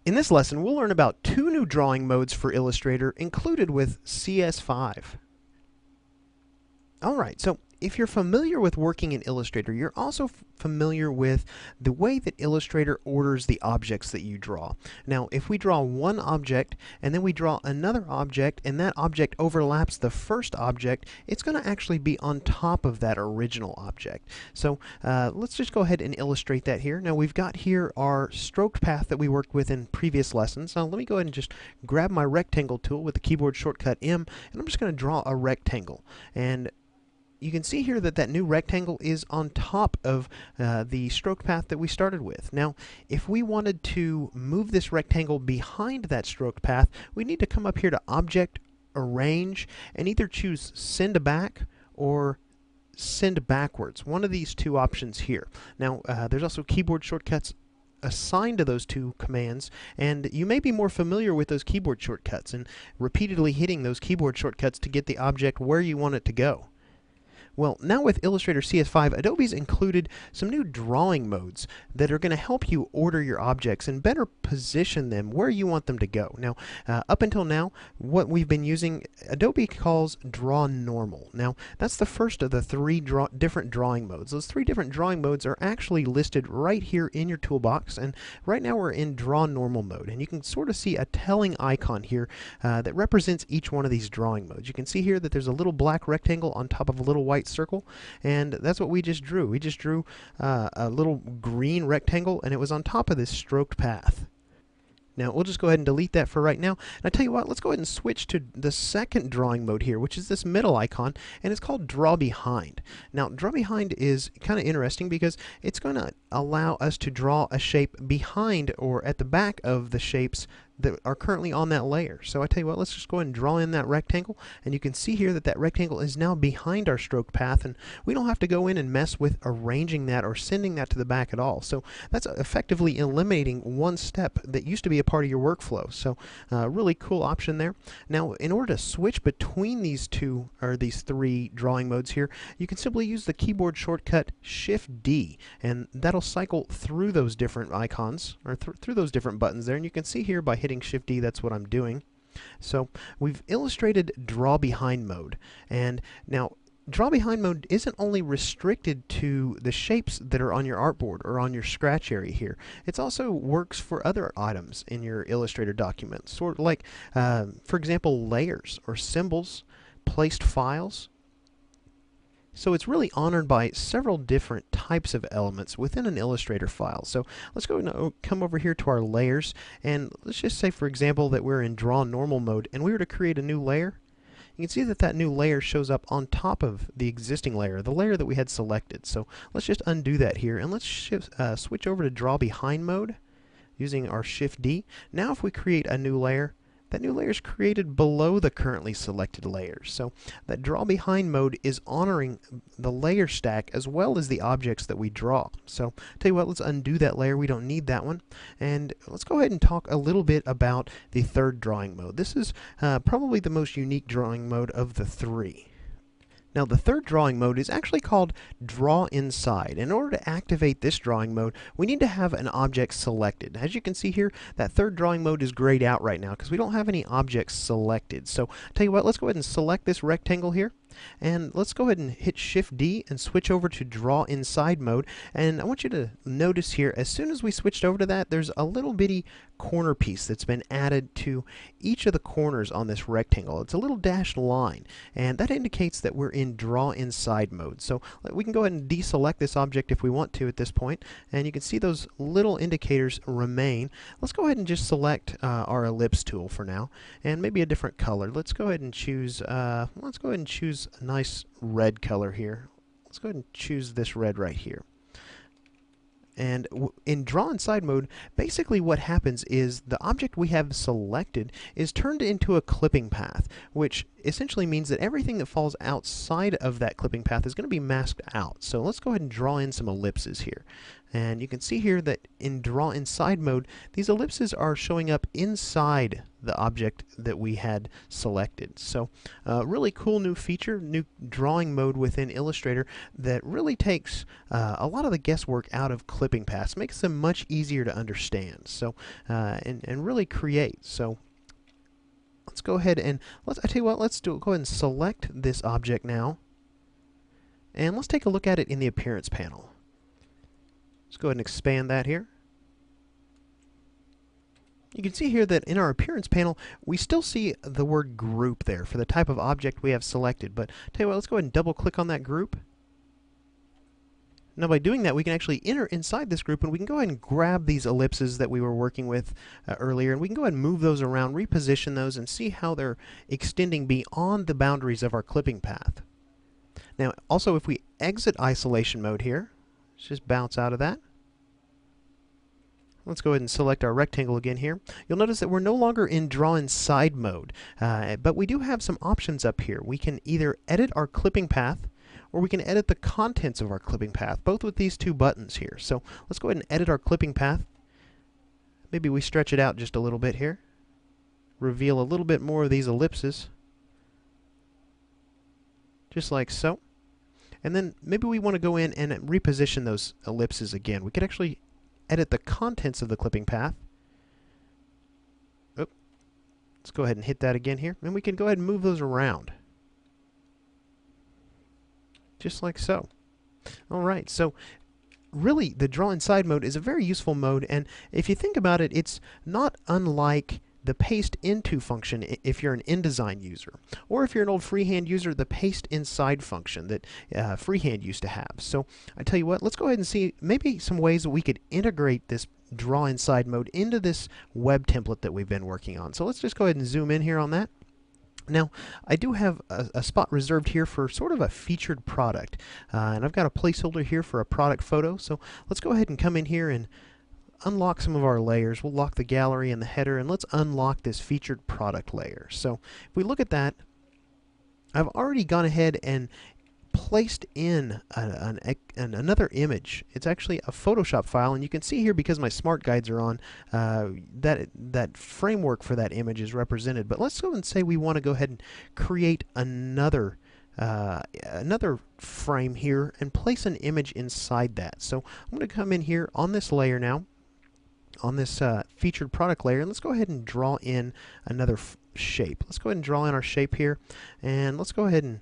In this lesson, we'll learn about two new drawing modes for Illustrator included with CS5. Alright, so if you're familiar with working in Illustrator, you're also familiar with the way that Illustrator orders the objects that you draw. Now, if we draw one object and then we draw another object and that object overlaps the first object, it's going to actually be on top of that original object. So let's just go ahead and illustrate that here. Now, we've got here our stroked path that we worked with in previous lessons. Now, let me go ahead and just grab my rectangle tool with the keyboard shortcut M, and I'm just going to draw a rectangle. And you can see here that that new rectangle is on top of the stroke path that we started with. Now, if we wanted to move this rectangle behind that stroked path, we need to come up here to Object, Arrange, and either choose Send Back or Send Backwards. One of these two options here. Now, there's also keyboard shortcuts assigned to those two commands, and you may be more familiar with those keyboard shortcuts and repeatedly hitting those keyboard shortcuts to get the object where you want it to go. Well, now with Illustrator CS5, Adobe's included some new drawing modes that are going to help you order your objects and better position them where you want them to go. Now, up until now, what we've been using, Adobe calls Draw Normal. Now, that's the first of the three different drawing modes. Those three different drawing modes are actually listed right here in your toolbox, and right now we're in Draw Normal mode. And you can sort of see a telling icon here that represents each one of these drawing modes. You can see here that there's a little black rectangle on top of a little white circle, and that's what we just drew. We just drew a little green rectangle, and it was on top of this stroked path. Now, we'll just go ahead and delete that for right now. And I tell you what, let's go ahead and switch to the second drawing mode here, which is this middle icon, and it's called Draw Behind. Now, Draw Behind is kind of interesting because it's going to allow us to draw a shape behind or at the back of the shapes that are currently on that layer. So I tell you what, let's just go ahead and draw in that rectangle, and you can see here that that rectangle is now behind our stroked path, and we don't have to go in and mess with arranging that or sending that to the back at all. So that's effectively eliminating one step that used to be a part of your workflow. So really cool option there. Now, in order to switch between these two or these three drawing modes here, you can simply use the keyboard shortcut Shift D, and that'll cycle through those different icons or through those different buttons there. And you can see here by hitting Shift D, that's what I'm doing. So we've illustrated Draw Behind mode, and now Draw Behind mode isn't only restricted to the shapes that are on your artboard or on your scratch area here. It also works for other items in your Illustrator document, sort of like, for example, layers or symbols, placed files. So it's really honored by several different types of elements within an Illustrator file. So let's go and come over here to our layers, and let's just say, for example, that we're in Draw Normal mode and we were to create a new layer. You can see that that new layer shows up on top of the existing layer, the layer that we had selected. So let's just undo that here, and let's switch over to Draw Behind mode using our Shift D. Now if we create a new layer, that new layer is created below the currently selected layers. So that Draw Behind mode is honoring the layer stack as well as the objects that we draw. So tell you what, let's undo that layer. We don't need that one. And let's go ahead and talk a little bit about the third drawing mode. This is probably the most unique drawing mode of the three. Now, the third drawing mode is actually called Draw Inside. In order to activate this drawing mode, we need to have an object selected. As you can see here, that third drawing mode is grayed out right now because we don't have any objects selected. So, tell you what, let's go ahead and select this rectangle here. And let's go ahead and hit Shift D and switch over to Draw Inside mode. And I want you to notice here, as soon as we switched over to that, there's a little bitty corner piece that's been added to each of the corners on this rectangle. It's a little dashed line, and that indicates that we're in Draw Inside mode. So we can go ahead and deselect this object if we want to at this point, and you can see those little indicators remain. Let's go ahead and just select our ellipse tool for now, and maybe a different color. Let's go ahead and choose a nice red color here. Let's go ahead and choose this red right here. And in Draw Inside mode, basically what happens is the object we have selected is turned into a clipping path, which essentially means that everything that falls outside of that clipping path is going to be masked out. So let's go ahead and draw in some ellipses here. And you can see here that in Draw Inside mode, these ellipses are showing up inside the object that we had selected. So really cool new feature, new drawing mode within Illustrator that really takes a lot of the guesswork out of clipping paths, makes them much easier to understand. So and really create. So let's go ahead and I tell you what, go ahead and select this object now, and let's take a look at it in the appearance panel. Let's go ahead and expand that here. You can see here that in our appearance panel, we still see the word group there for the type of object we have selected. But tell you what, let's go ahead and double click on that group. Now by doing that, we can actually enter inside this group, and we can go ahead and grab these ellipses that we were working with earlier, and we can go ahead and move those around, reposition those, and see how they're extending beyond the boundaries of our clipping path. Now also, if we exit isolation mode here, let's just bounce out of that. Let's go ahead and select our rectangle again here. You'll notice that we're no longer in Draw Inside mode, but we do have some options up here. We can either edit our clipping path, or we can edit the contents of our clipping path, both with these two buttons here. So let's go ahead and edit our clipping path. Maybe we stretch it out just a little bit here. Reveal a little bit more of these ellipses. Just like so. And then maybe we want to go in and reposition those ellipses again. We could actually edit the contents of the clipping path. Oh, let's go ahead and hit that again here. And we can go ahead and move those around. Just like so. Alright, so really the Draw Inside mode is a very useful mode, and if you think about it, it's not unlike the Paste Into function if you're an InDesign user. Or if you're an old freehand user, the Paste Inside function that freehand used to have. So I tell you what, let's go ahead and see maybe some ways that we could integrate this Draw Inside mode into this web template that we've been working on. So let's just go ahead and zoom in here on that. Now, I do have a spot reserved here for sort of a featured product, and I've got a placeholder here for a product photo. So let's go ahead and come in here and unlock some of our layers. We'll lock the gallery and the header, and let's unlock this featured product layer. So if we look at that, I've already gone ahead and placed in another image. It's actually a Photoshop file, and you can see here, because my smart guides are on, that framework for that image is represented. But let's go and say we want to go ahead and create another frame here and place an image inside that. So I'm going to come in here on this layer now, on this featured product layer, and let's go ahead and draw in another shape. Let's go ahead and draw in our shape here, and let's go ahead and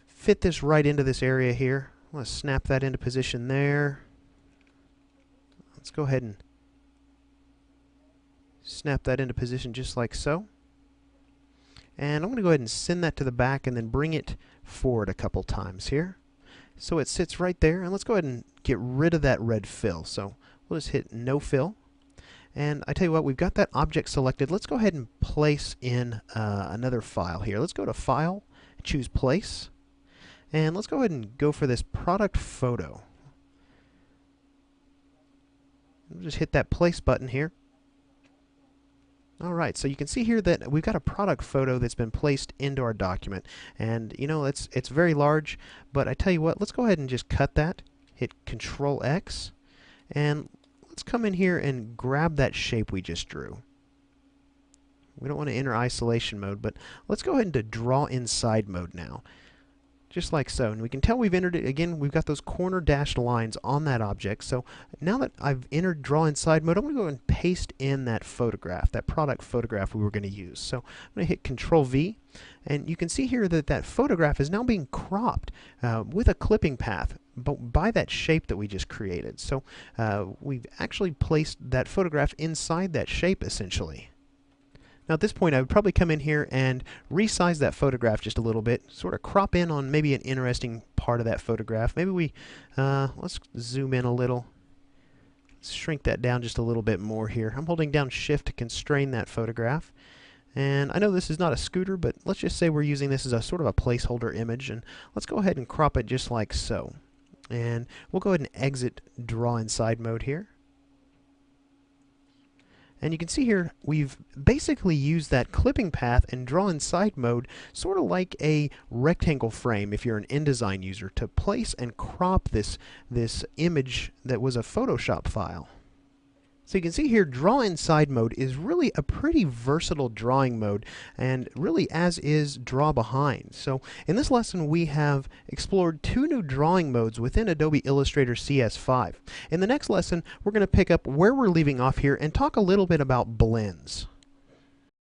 fit this right into this area here. Let's snap that into position there. Let's go ahead and snap that into position just like so. And I'm going to go ahead and send that to the back and then bring it forward a couple times here. So it sits right there, and let's go ahead and get rid of that red fill. So we'll just hit no fill. And I tell you what, we've got that object selected. Let's go ahead and place in another file here. Let's go to File, choose Place. And let's go ahead and go for this product photo. We'll just hit that place button here. Alright, so you can see here that we've got a product photo that's been placed into our document. And you know, it's very large, but I tell you what, let's go ahead and just cut that. Hit Control X, and let's come in here and grab that shape we just drew. We don't want to enter isolation mode, but let's go ahead into Draw Inside mode now. Just like so. And we can tell we've entered it. Again, we've got those corner dashed lines on that object. So now that I've entered Draw Inside mode, I'm going to go and paste in that photograph, that product photograph we were going to use. So I'm going to hit Control V, and you can see here that that photograph is now being cropped with a clipping path by that shape that we just created. So we've actually placed that photograph inside that shape essentially. Now at this point, I would probably come in here and resize that photograph just a little bit, sort of crop in on maybe an interesting part of that photograph. Maybe we, let's zoom in a little. Let's shrink that down just a little bit more here. I'm holding down Shift to constrain that photograph. And I know this is not a scooter, but let's just say we're using this as a sort of a placeholder image, and let's go ahead and crop it just like so. And we'll go ahead and exit Draw Inside mode here. And you can see here we've basically used that clipping path and draw inside mode sort of like a rectangle frame if you're an InDesign user to place and crop this image that was a Photoshop file. So you can see here draw inside mode is really a pretty versatile drawing mode, and really as is draw behind. So in this lesson we have explored two new drawing modes within Adobe Illustrator CS5. In the next lesson we're going to pick up where we're leaving off here and talk a little bit about blends.